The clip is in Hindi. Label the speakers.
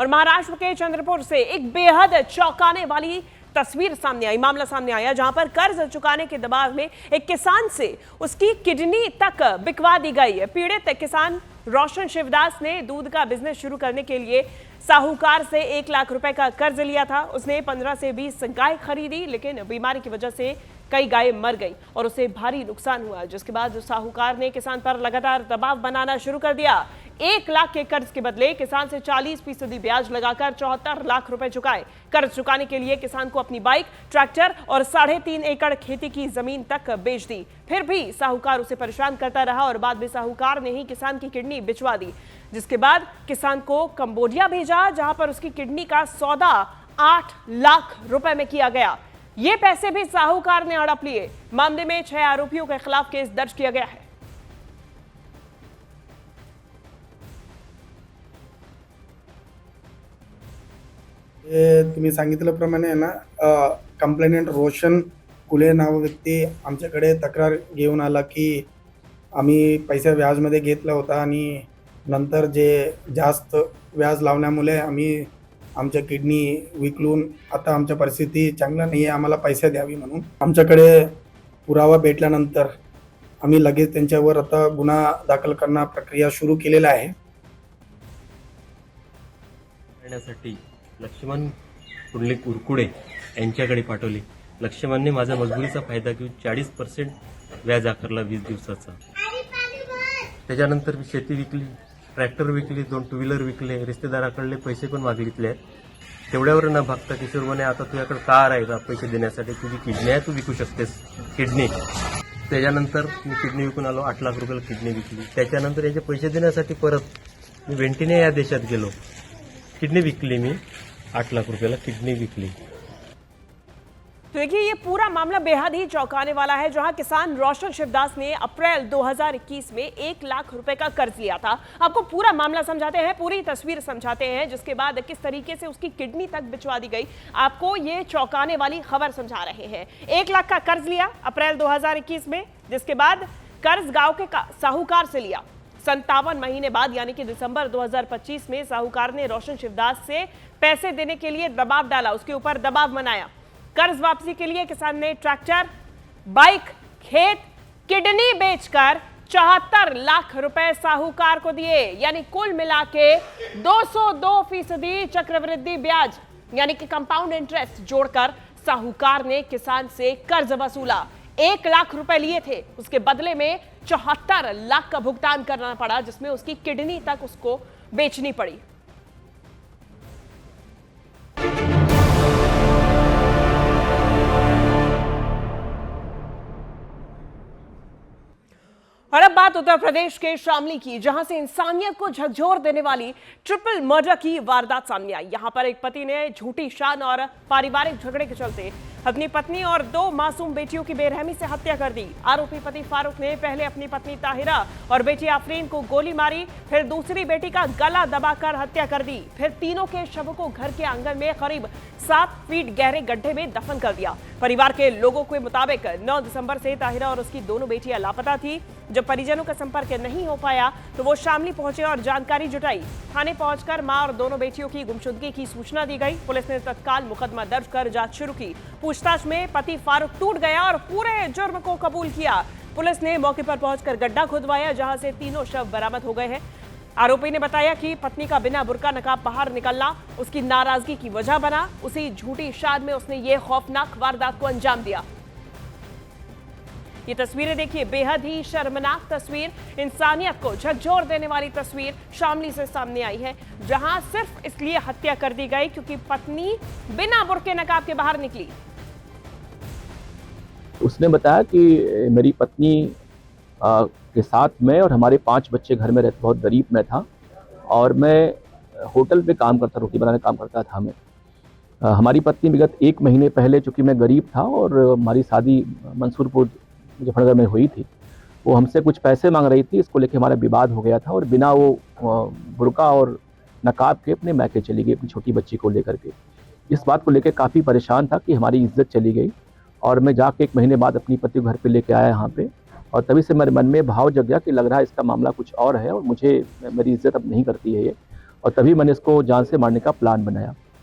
Speaker 1: और महाराष्ट्र के चंद्रपुर से एक बेहद चौंकाने वाली तस्वीर सामने आई, मामला सामने आया, जहां पर कर्ज चुकाने के दबाव में एक किसान से उसकी किडनी तक बिकवा दी गई है। पीड़ित किसान रोशन शिवदास ने दूध का बिजनेस शुरू करने के लिए साहूकार से 1 लाख रुपए का कर्ज लिया था। उसने 15 से 20 गाय खरीदी, लेकिन बीमारी की वजह से कई गायें मर गई और उसे भारी नुकसान हुआ, जिसके बाद साहूकार ने किसान पर लगातार दबाव बनाना शुरू कर दिया। 1 लाख के कर्ज के बदले किसान से 40% ब्याज लगाकर 74 लाख रुपए चुकाए। कर्ज चुकाने के लिए किसान को अपनी बाइक, ट्रैक्टर और 3.5 एकड़ खेती की जमीन तक बेच दी। फिर भी साहूकार उसे परेशान करता रहा और बाद में साहूकार ने ही किसान की किडनी बिचवा दी, जिसके बाद किसान को कंबोडिया भेजा, जहां पर उसकी किडनी का सौदा 8 लाख रुपए में किया गया। ये पैसे भी साहूकार ने हड़प लिए। मामले में 6 आरोपियों के खिलाफ केस दर्ज किया गया है।
Speaker 2: तुम्ही सांगितल्याप्रमाणे आहे ना, कंप्लेनेंट रोशन कुले नाव व्यक्ती आमच्याकडे तक्रार घेऊन आला की आम्ही पैसे व्याजमध्ये घेतला होता आणि नंतर जे जास्त व्याज लावण्यामुळे आम्ही आमच्या किडनी विकलून आता आमच्या परिस्थिती चांगला नाही आहे, आम्हाला पैसे द्यावी म्हणून आमच्याकडे पुरावा भेटल्यानंतर आम्ही लगेच त्यांच्यावर आता गुन्हा दाखल करण्याची प्रक्रिया सुरू केलेली आहे।
Speaker 3: करण्यासाठी लक्ष्मण पुंडलिक उरकुडे यांच्याकडे पाठवले। लक्ष्मणने माझा मजबुरीचा फायदा घेऊन 40% व्याज आकारला 20 दिवसाचा। त्याच्यानंतर मी शेती विकली, ट्रॅक्टर विकली, 2 टू व्हीलर विकले, रिश्तेदाराकडले पैसे पण मागितले आहेत। तेवढ्यावर न भागता किशोर म्हणे आता तुझ्याकडे कार आहे का पैसे देण्यासाठी, तुझी किडनी आहे, तू विकू शकतेस किडनी। त्याच्यानंतर मी किडनी विकून आलो, 8 लाख रुपयाला किडनी विकली। त्याच्यानंतर याचे पैसे देण्यासाठी परत मी वेंटिने या देशात गेलो, किडनी विकली, मी 8 लाख रुपयाला किडनी विकली।
Speaker 1: तो देखिए, ये पूरा मामला बेहद ही चौंकाने वाला है, जहां किसान रोशन शिवदास ने अप्रैल 2021 में 1 लाख रुपए का कर्ज लिया था। आपको पूरा मामला समझाते हैं, पूरी तस्वीर समझाते हैं, जिसके बाद किस तरीके से उसकी किडनी तक बिचवा दी गई। आपको ये चौंकाने वाली खबर समझा रहे हैं। 1 लाख का कर्ज लिया अप्रैल 2021 में, जिसके बाद कर्ज गांव के साहूकार से लिया। 57 महीने बाद यानी कि दिसंबर 2025 में साहूकार ने रोशन शिवदास से पैसे देने के लिए दबाव डाला, उसके ऊपर दबाव बनाया। कर्ज वापसी के लिए किसान ने ट्रैक्टर, बाइक, खेत, किडनी बेचकर 74 लाख रुपए साहूकार को दिए, यानी कुल मिला के 202% चक्रवृद्धि ब्याज यानी कि कंपाउंड इंटरेस्ट जोड़कर साहूकार ने किसान से कर्ज वसूला। 1 लाख रुपए लिए थे, उसके बदले में 74 लाख का भुगतान करना पड़ा, जिसमें उसकी किडनी तक उसको बेचनी पड़ी। और अब बात उत्तर प्रदेश के शामली की, जहां से इंसानियत को झकझोर देने वाली ट्रिपल मर्डर की वारदात सामने आई। यहां पर एक पति ने झूठी शान और पारिवारिक झगड़े के चलते अपनी पत्नी और 2 मासूम बेटियों की बेरहमी से हत्या कर दी। आरोपी पति फारूक ने पहले अपनी पत्नी ताहिरा और बेटी आफरीन को गोली मारी, फिर दूसरी बेटी का गला दबाकर हत्या कर दी, फिर तीनों के शवों को घर के आंगन में करीब 7 फीट गहरे गड्ढे में दफन कर दिया। परिवार के लोगों के मुताबिक 9 दिसंबर से ताहिरा और उसकी दोनों बेटियां लापता थी। जब परिजनों का संपर्क नहीं हो पाया तो वो शामली पहुंचे और जानकारी जुटाई। थाने पहुंचकर मां और दोनों बेटियों की गुमशुदगी की सूचना दी गई। पुलिस ने तत्काल मुकदमा दर्ज कर जांच शुरू की। पूछताछ में पति फारूक टूट गया और पूरे जुर्म को कबूल किया। पुलिस ने मौके पर पहुंचकर गड्ढा खुदवाया, जहां से तीनों शव बरामद हो गए हैं। आरोपी ने बताया कि पत्नी का बिना बुर्का नकाब बाहर निकलना उसकी नाराजगी की वजह बना। उसी झूठी शान में उसने ये खौफनाक वारदात को अंजाम दिया। ये तस्वीरें देखिए, बेहद ही शर्मनाक तस्वीर, इंसानियत को झकझोर देने वाली तस्वीर शामली से सामने आई है, जहां सिर्फ इसलिए हत्या कर दी गई क्योंकि पत्नी बिना बुर्के नकाब के बाहर निकली।
Speaker 4: उसने बताया कि मेरी पत्नी के साथ मैं और हमारे 5 बच्चे घर में रहते, बहुत गरीब मैं था और मैं होटल पे काम करता, रोटी बनाने का काम करता था मैं। हमारी पत्नी विगत 1 महीने पहले, चूँकि मैं गरीब था और हमारी शादी मंसूरपुर मुजफ्फरनगर में हुई थी, वो हमसे कुछ पैसे मांग रही थी। इसको लेके हमारा विवाद हो गया था और बिना वो बुर्का और नकाब के अपने मैके चली गई अपनी छोटी बच्ची को लेकर के। इस बात को लेकर काफ़ी परेशान था कि हमारी इज्जत चली गई और मैं जाके 1 महीने बाद अपनी पति को घर पे लेके आया यहाँ पे, और तभी से मेरे मन में भाव जग गया कि लग रहा है इसका मामला कुछ और है और मुझे, मेरी इज्जत अब नहीं करती है ये, और तभी मैंने इसको जान से मारने का प्लान बनाया।